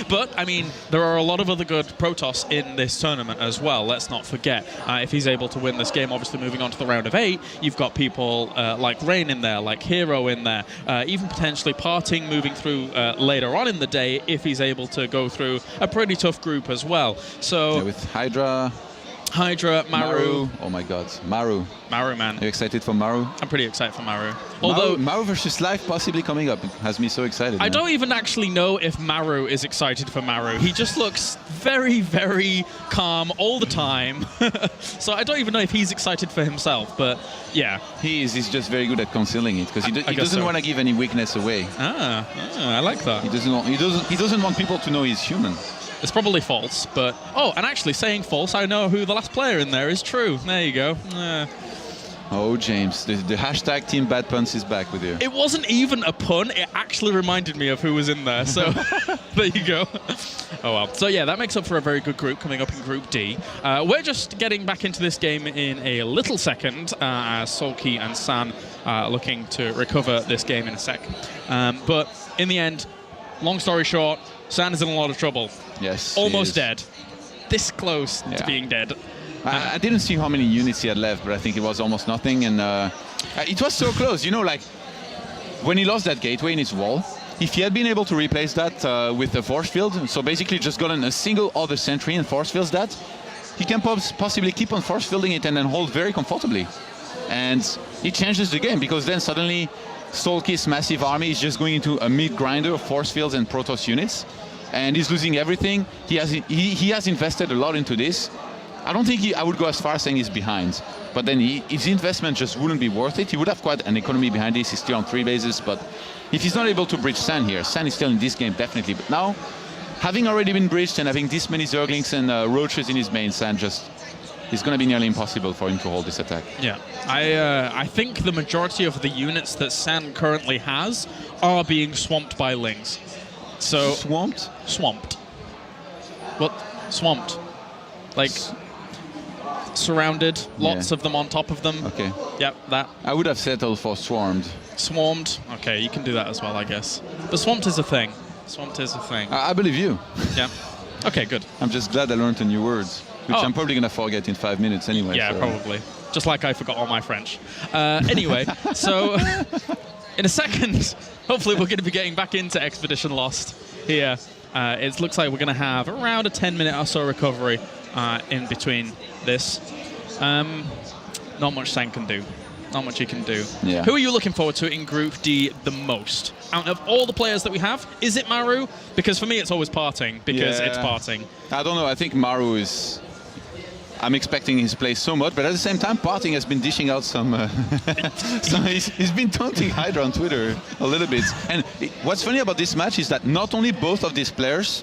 [SPEAKER 5] But, I mean, there are a lot of other good Protoss in this tournament as well. Let's not forget. If he's able to win this game, obviously moving on to the round of 8, you've got people like Rain in there, like Hero in there, even potentially Parting moving through later on in the day if he's able to go through a pretty tough group as well. So...
[SPEAKER 6] Yeah, with Hydra,
[SPEAKER 5] Maru.
[SPEAKER 6] Oh my god, Maru.
[SPEAKER 5] Maru, man.
[SPEAKER 6] Are you excited for Maru?
[SPEAKER 5] I'm pretty excited for Maru. Although
[SPEAKER 6] Maru versus Life possibly coming up has me so excited.
[SPEAKER 5] I don't even actually know if Maru is excited for Maru. He just looks very, very calm all the time. So I don't even know if he's excited for himself, but yeah.
[SPEAKER 6] He's just very good at concealing it because he doesn't want to give any weakness away.
[SPEAKER 5] I like that.
[SPEAKER 6] He doesn't want people to know he's human.
[SPEAKER 5] It's probably false, but... Oh, and actually saying false, I know who the last player in there is true. There you go.
[SPEAKER 6] Oh, James, the hashtag Team Bad Puns is back with you.
[SPEAKER 5] It wasn't even a pun. It actually reminded me of who was in there, so there you go. Oh, well. So, yeah, that makes up for a very good group coming up in Group D. We're just getting back into this game in a little second as Soulkey and San are looking to recover this game in a sec. But in the end, long story short, San is in a lot of trouble.
[SPEAKER 6] Yes.
[SPEAKER 5] Almost dead. This close to being dead.
[SPEAKER 6] I didn't see how many units he had left, but I think it was almost nothing. And it was so close. You know, like when he lost that gateway in his wall, if he had been able to replace that with a force field, so basically just gotten a single other sentry and force fields that, he can possibly keep on force fielding it and then hold very comfortably. And it changes the game because then suddenly Soulkey's massive army is just going into a mid grinder of force fields and Protoss units, and he's losing everything. He has invested a lot into this. I don't think I would go as far as saying he's behind, but then his investment just wouldn't be worth it. He would have quite an economy behind this. He's still on 3 bases, but if he's not able to bridge San here, San is still in this game definitely. But now, having already been bridged and having this many Zerglings and Roaches in his main, San just... It's going to be nearly impossible for him to hold this attack.
[SPEAKER 5] Yeah, I think the majority of the units that San currently has are being swamped by Lings. So
[SPEAKER 6] Swamped?
[SPEAKER 5] Swamped. What? Swamped. Like, surrounded, lots of them on top of them.
[SPEAKER 6] Okay.
[SPEAKER 5] Yep, that.
[SPEAKER 6] I would have settled for swarmed.
[SPEAKER 5] Swarmed. Okay, you can do that as well, I guess. But swamped is a thing. Swamped is a thing.
[SPEAKER 6] I believe you.
[SPEAKER 5] Yeah. Okay, good.
[SPEAKER 6] I'm just glad I learned a new word, which I'm probably going to forget in 5 minutes anyway.
[SPEAKER 5] Yeah,
[SPEAKER 6] so.
[SPEAKER 5] probably. Just like I forgot all my French. Anyway, so in a second, hopefully we're going to be getting back into Expedition Lost here. It looks like we're going to have around a 10-minute or so recovery in between this. Not much San can do. Not much he can do.
[SPEAKER 6] Yeah.
[SPEAKER 5] Who are you looking forward to in Group D the most? Out of all the players that we have, is it Maru? Because for me, it's always Parting, because it's Parting.
[SPEAKER 6] I don't know. I think Maru is... I'm expecting his play so much, but at the same time, Parting has been dishing out some... he's been taunting Hydra on Twitter a little bit. And what's funny about this match is that not only both of these players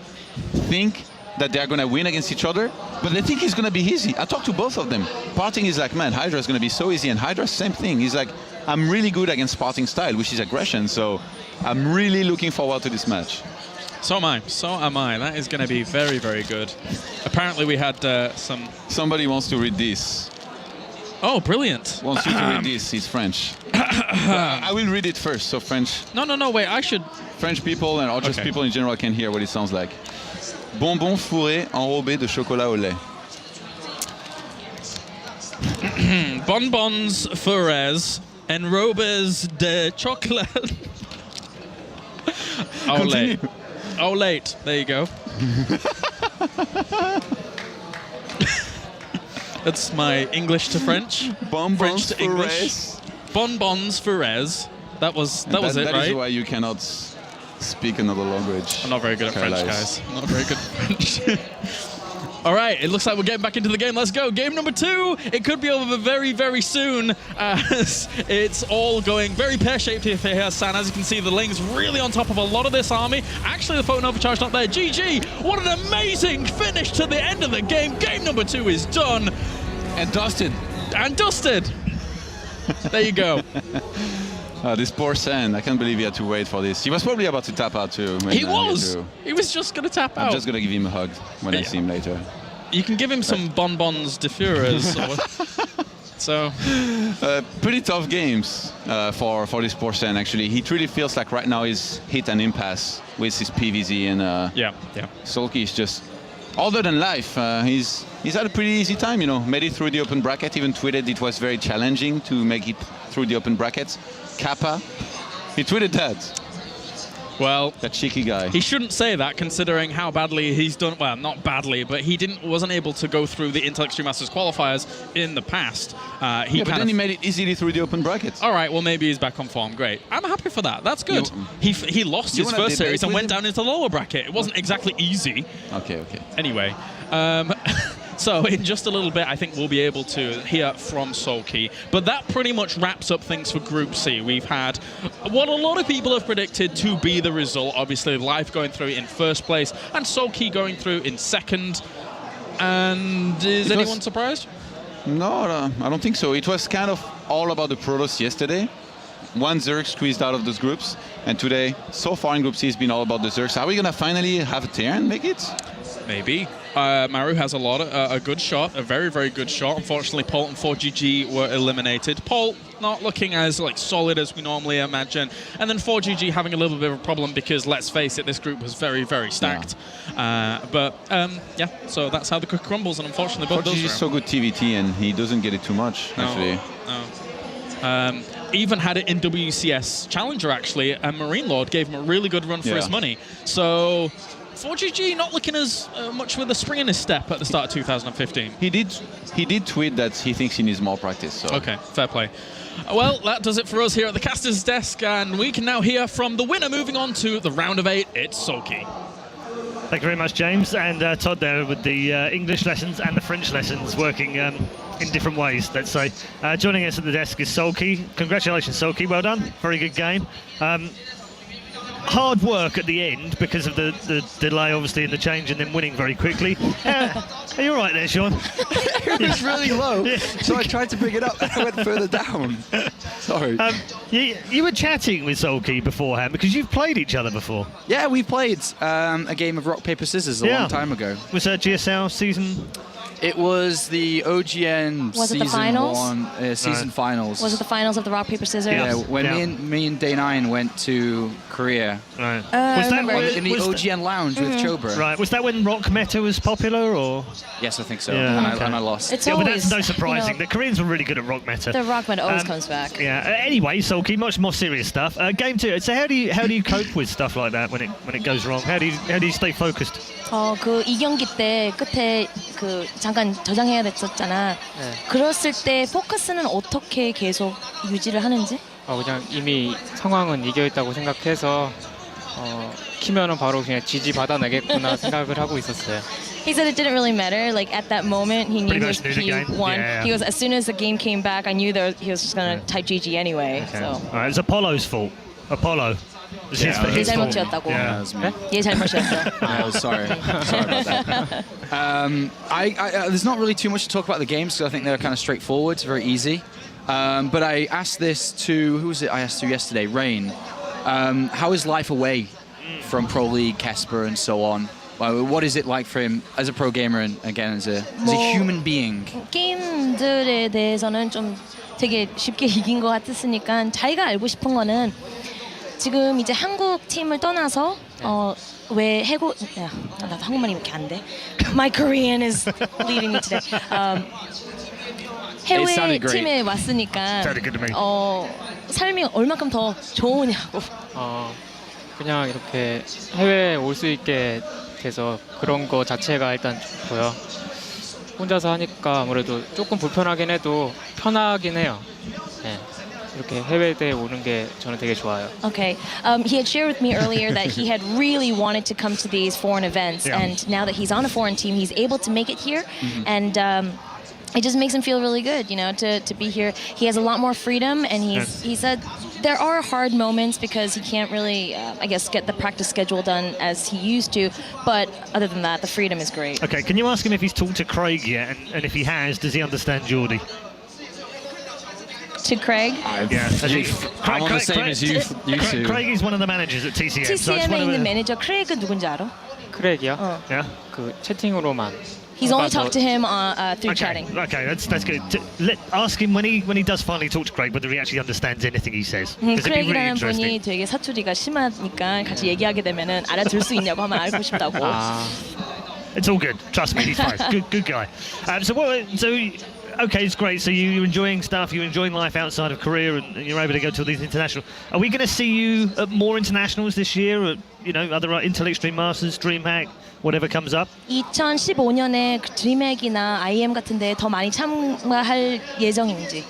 [SPEAKER 6] think that they're going to win against each other, but they think it's going to be easy. I talked to both of them. Parting is like, man, Hydra is going to be so easy. And Hydra, same thing. He's like, I'm really good against Parting style, which is aggression. So I'm really looking forward to this match.
[SPEAKER 5] So am I. So am I. That is going to be very, very good. Apparently we had some...
[SPEAKER 6] Somebody wants to read this.
[SPEAKER 5] Oh, brilliant.
[SPEAKER 6] Wants you to read this. He's French. I will read it first, so French...
[SPEAKER 5] No, wait, I should...
[SPEAKER 6] French people or just people in general can hear what it sounds like. bonbons fourrés enrobés de chocolat au lait.
[SPEAKER 5] Bonbons Ferrez enrobes de chocolat. Au lait. Au lait. There you go. That's my English to French.
[SPEAKER 6] Bonbons
[SPEAKER 5] French to English.
[SPEAKER 6] Ferrez.
[SPEAKER 5] Bonbons Ferrez. That was it,
[SPEAKER 6] That
[SPEAKER 5] right?
[SPEAKER 6] is why you cannot speak another language.
[SPEAKER 5] I'm not very good at French,
[SPEAKER 6] Carlisle.
[SPEAKER 5] guys. I'm not very good at French. All right, it looks like we're getting back into the game. Let's go. Game number 2. It could be over very, very soon as it's all going very pear-shaped here, San. As you can see, the Ling's really on top of a lot of this army. Actually, the photon overcharge not there. GG. What an amazing finish to the end of the game. Game number 2 is done.
[SPEAKER 6] And dusted.
[SPEAKER 5] And dusted. There you go.
[SPEAKER 6] This poor Sen, I can't believe he had to wait for this. He was probably about to tap out too.
[SPEAKER 5] He was. He was just going to tap out.
[SPEAKER 6] I'm just going to give him a hug when I see him later.
[SPEAKER 5] You can give him some bonbons de fureurs. So,
[SPEAKER 6] pretty tough games for this poor Sen, actually. He truly feels like right now he's hit an impasse with his PVZ, and
[SPEAKER 5] yeah.
[SPEAKER 6] Soulkey is just older than life. He's had a pretty easy time, you know. Made it through the open bracket, even tweeted it was very challenging to make it through the open brackets. Kappa, he tweeted that.
[SPEAKER 5] Well,
[SPEAKER 6] that cheeky guy.
[SPEAKER 5] He shouldn't say that, considering how badly he's done. Well, not badly, but he wasn't able to go through the Intel Extreme Masters qualifiers in the past.
[SPEAKER 6] But then he made it easily through the open brackets.
[SPEAKER 5] All right, well, maybe he's back on form. Great. I'm happy for that. That's good. He lost his first series and went down into the lower bracket. It wasn't exactly easy.
[SPEAKER 6] Okay.
[SPEAKER 5] Anyway. So in just a little bit, I think we'll be able to hear from Soulkey. But that pretty much wraps up things for Group C. We've had what a lot of people have predicted to be the result. Obviously, Life going through in first place and Soulkey going through in second. And is anyone surprised?
[SPEAKER 6] No, I don't think so. It was kind of all about the Protoss yesterday. One Zerg squeezed out of those groups. And today, so far in Group C, it's been all about the Zergs. Are we going to finally have a Terran make it?
[SPEAKER 5] Maybe. Maru has a good shot, a very, very good shot. Unfortunately, Polt and 4GG were eliminated. Polt not looking as solid as we normally imagine, and then 4GG having a little bit of a problem because, let's face it, this group was very, very stacked. Yeah. So that's how the cookie crumbles, and unfortunately, both those.
[SPEAKER 6] 4GG is so good TVT, and he doesn't get it too much actually.
[SPEAKER 5] No. Even had it in WCS Challenger actually, and Marine Lord gave him a really good run for his money. So 4GG not looking as much with a spring in his step at the start of 2015.
[SPEAKER 6] He did tweet that he thinks he needs more practice. So.
[SPEAKER 5] Okay, fair play. Well, that does it for us here at the caster's desk, and we can now hear from the winner moving on to the round of 8. It's Soulkey.
[SPEAKER 1] Thank you very much, James, and Todd there with the English lessons and the French lessons working in different ways, let's say. Joining us at the desk is Soulkey. Congratulations, Soulkey. Well done. Very good game. Hard work at the end because of the delay, obviously, in the change and then winning very quickly. Are you all right there, Sean?
[SPEAKER 7] It was really low, so I tried to bring it up and I went further down. Sorry.
[SPEAKER 1] You were chatting with Soulkey beforehand because you've played each other before.
[SPEAKER 7] Yeah, we played a game of rock, paper, scissors a long time ago.
[SPEAKER 1] Was that GSL season?
[SPEAKER 7] It was the OGN season
[SPEAKER 4] finals?
[SPEAKER 7] 1, season finals.
[SPEAKER 4] Was it the finals of the rock, paper, scissors?
[SPEAKER 7] Yeah, when me and Day 9 went to Korea.
[SPEAKER 1] Right.
[SPEAKER 4] Was that
[SPEAKER 7] in the OGN lounge with Chobra.
[SPEAKER 1] Right. Was that when rock meta was popular, or?
[SPEAKER 7] Yes, I think so.
[SPEAKER 1] Yeah,
[SPEAKER 7] and I lost.
[SPEAKER 4] It's
[SPEAKER 1] but
[SPEAKER 4] always,
[SPEAKER 1] that's no surprising. The Koreans were really good at rock meta.
[SPEAKER 4] The rock meta always comes back.
[SPEAKER 1] Yeah. Anyway, Soulkey, much more serious stuff. Game 2. So how do you cope with stuff like that when it goes wrong? How do you stay focused?
[SPEAKER 4] 그 2경기 때 끝에 그 잠깐 저장해야 됐었잖아. 그랬을 때 포커스는 어떻게 계속 유지를 하는지?
[SPEAKER 8] 그냥 이미 상황은 이겨 있다고 생각해서 키면은 바로 그냥 지지 받아내겠구나 생각을 하고 있었어요.
[SPEAKER 4] He said it didn't really matter. Like at that moment, he knew he won.
[SPEAKER 1] Yeah.
[SPEAKER 4] He goes, as soon as the game came back, I knew he was just gonna type GG anyway.
[SPEAKER 1] Okay.
[SPEAKER 4] So.
[SPEAKER 1] All right, it was Apollo's fault. Apollo. It was his fault.
[SPEAKER 4] 잘못이었다고.
[SPEAKER 7] Yeah, that was me.
[SPEAKER 4] 얘 잘못이었어.
[SPEAKER 7] Sorry about that. There's not really too much to talk about the games because I think they're kind of straightforward. It's very easy. But I asked this to, who was it I asked to yesterday? Rain. How is life away from Pro League, Kesper, and so on? What is it like for him as a pro gamer and again as a human being?
[SPEAKER 4] 게임들에 대해서는 좀 되게 쉽게 이긴 것 같았으니까 자기가 알고 싶은 거는 지금 이제 한국 팀을 떠나서 왜 해고 나도 한국말이 이렇게 안 돼. My Korean is leaving me today. 해외
[SPEAKER 7] sounded great.
[SPEAKER 4] 팀에 왔으니까
[SPEAKER 1] Sounded good to me.
[SPEAKER 4] 삶이 얼마큼 더 좋으냐고.
[SPEAKER 8] 그냥 이렇게 해외에 올 수 있게 돼서 그런 거 자체가 일단 좋고요. 혼자서 하니까 아무래도 조금 불편하긴 해도 편하긴 해요. 네. 이렇게 해외에 오는 게 저는 되게 좋아요.
[SPEAKER 4] Okay. He had shared with me earlier that he had really wanted to come to these foreign events,
[SPEAKER 1] Yeah.
[SPEAKER 4] and now that he's on a foreign team, he's able to make it here, and it just makes him feel really good, you know, to be here. He has a lot more freedom, and he said there are hard moments because he can't really, I guess, get the practice schedule done as he used to. But other than that, the freedom is great.
[SPEAKER 1] Okay, can you ask him if he's talked to Craig yet, and if he has, does he understand Geordie?
[SPEAKER 4] To Craig.
[SPEAKER 1] Yeah,
[SPEAKER 7] I'm on the same as you two.
[SPEAKER 1] Craig is one of the managers at TCM. so I just
[SPEAKER 4] TCM에
[SPEAKER 1] wanna-
[SPEAKER 4] 있는 매니저 크레이그 누군지 알아?
[SPEAKER 8] 크랙이요?
[SPEAKER 1] Yeah.
[SPEAKER 8] 그 채팅으로만.
[SPEAKER 4] He's only
[SPEAKER 8] 봐서-
[SPEAKER 4] talked to him through
[SPEAKER 1] Okay,
[SPEAKER 4] chatting.
[SPEAKER 1] okay, that's good. Ask him when he does finally talk to Craig whether he actually understands anything he says. 'Cause it'd be really
[SPEAKER 4] 크레이그라는
[SPEAKER 1] interesting.
[SPEAKER 4] 분이 되게 사투리가 심하니까 같이 얘기하게 되면은 알아들 수 있냐고 하면 알고 싶다고.
[SPEAKER 1] It's all good. Trust me, he's fine. Good guy. Okay, it's great. So you're enjoying stuff. You're enjoying life outside of Korea, and you're able to go to all these international. Are we going to see you at more internationals this year? At, other Intel Extreme Masters, DreamHack, whatever comes up.
[SPEAKER 4] 2015년에 그 드림핵이나 IEM 같은데 더 많이 참가할 예정인지.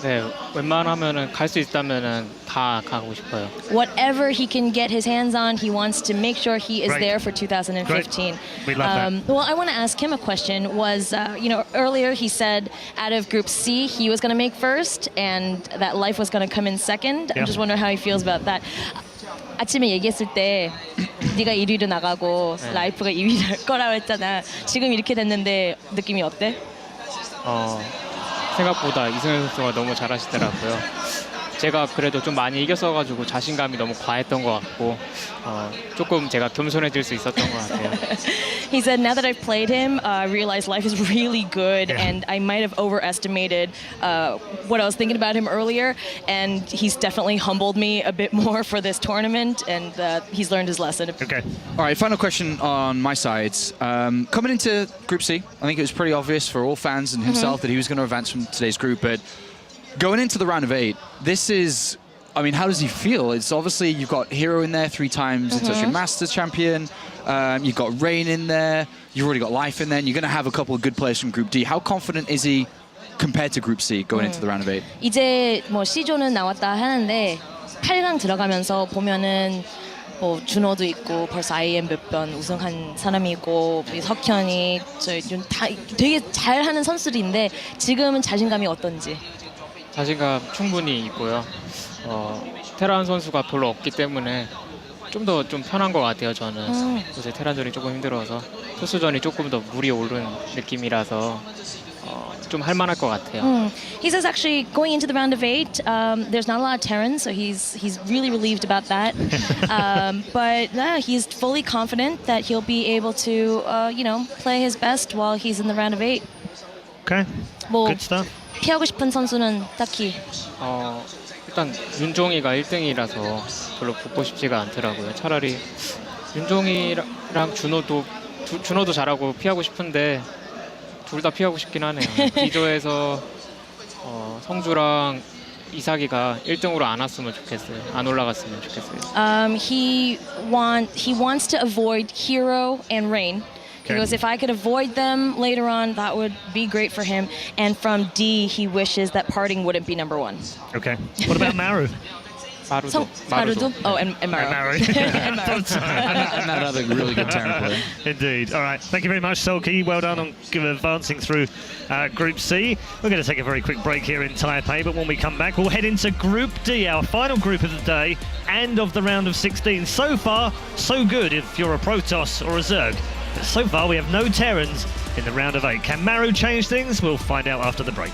[SPEAKER 8] 네, 웬만하면은 갈 수 있다면은 다 가고 싶어요.
[SPEAKER 4] Whatever he can get his hands on, he wants to make sure he is
[SPEAKER 1] Great.
[SPEAKER 4] there for 2015.
[SPEAKER 1] Great. We love that.
[SPEAKER 4] Well, I want to ask him a question. Was earlier he said out of Group C he was going to make first, and that Life was going to come in second.
[SPEAKER 1] Yeah.
[SPEAKER 4] I'm just wondering how he feels about that. 아침에 얘기했을 때 네가 1위로 나가고 라이프가 2위 할 거라고 했잖아. 지금 이렇게 됐는데 느낌이 어때?
[SPEAKER 8] 생각보다 이승현 선수가 너무 잘하시더라고요. 제가 그래도 좀 많이 이겼어가지고 자신감이 너무 과했던 것 같고 조금 제가 겸손해질 수 있었던 것 같아요.
[SPEAKER 4] He said, now that I've played him, I realized Life is really good, and I might have overestimated what I was thinking about him earlier, and he's definitely humbled me a bit more for this tournament, and he's learned his lesson.
[SPEAKER 1] Okay.
[SPEAKER 7] All right, final question on my side. Coming into Group C, I think it was pretty obvious for all fans and himself that he was going to advance from today's group, but going into the round of 8, this is, I mean, how does he feel? It's obviously, you've got Hero in there 3 times, International Masters champion, you've got Rain in there, you've already got Life in there, and you're going to have a couple of good players from Group D. How confident is he compared to Group C going into the round of 8?
[SPEAKER 4] 이제 뭐 C조는 나왔다 하는데 8강 들어가면서 보면은 뭐 준호도 있고 벌써 IEM 몇 번 우승한 사람이 있고 석현이 다 되게 잘하는 선수들인데 지금은 자신감이 어떤지?
[SPEAKER 8] 자신감 충분히 있고요. 테란 선수가 별로 없기 때문에 좀 더 좀 편한 것 같아요. 저는 요새 테란전이 조금 힘들어서 토스전이 조금 더 물이 오른 느낌이라서 좀 할만할 것 같아요.
[SPEAKER 4] He says actually going into the round of 8, there's not a lot of Terrans, so he's really relieved about that. But he's fully confident that he'll be able to play his best while he's in the round of 8.
[SPEAKER 1] Okay.
[SPEAKER 4] 뭐
[SPEAKER 1] Good stuff.
[SPEAKER 4] 피하고 싶은 선수는 딱히.
[SPEAKER 8] 일단 윤종이가 1등이라서 별로 붙고 싶지가 않더라고요. 차라리 윤종이랑 준호도 잘하고 피하고 싶은데 둘 다 피하고 싶긴 하네요. D조에서 성주랑 이삭이가 1등으로 안 왔으면 좋겠어요. 안 올라갔으면 좋겠어요.
[SPEAKER 4] He wants to avoid Hero and Rain. He goes, if I could avoid them later on, that would be great for him. And from D, he wishes that parting wouldn't be number 1.
[SPEAKER 1] Okay. What about Maru?
[SPEAKER 4] 마루도? Oh, and Maru.
[SPEAKER 1] Maru.
[SPEAKER 4] And Maru.
[SPEAKER 7] And that other really good Terran player.
[SPEAKER 1] Indeed. All right. Thank you very much, Soulkey. Well done on advancing through Group C. We're going to take a very quick break here in Taipei, but when we come back, we'll head into Group D, our final group of the day and of the round of 16. So far, so good if you're a Protoss or a Zerg. But so far, we have no Terrans in the round of 8. Can Maru change things? We'll find out after the break.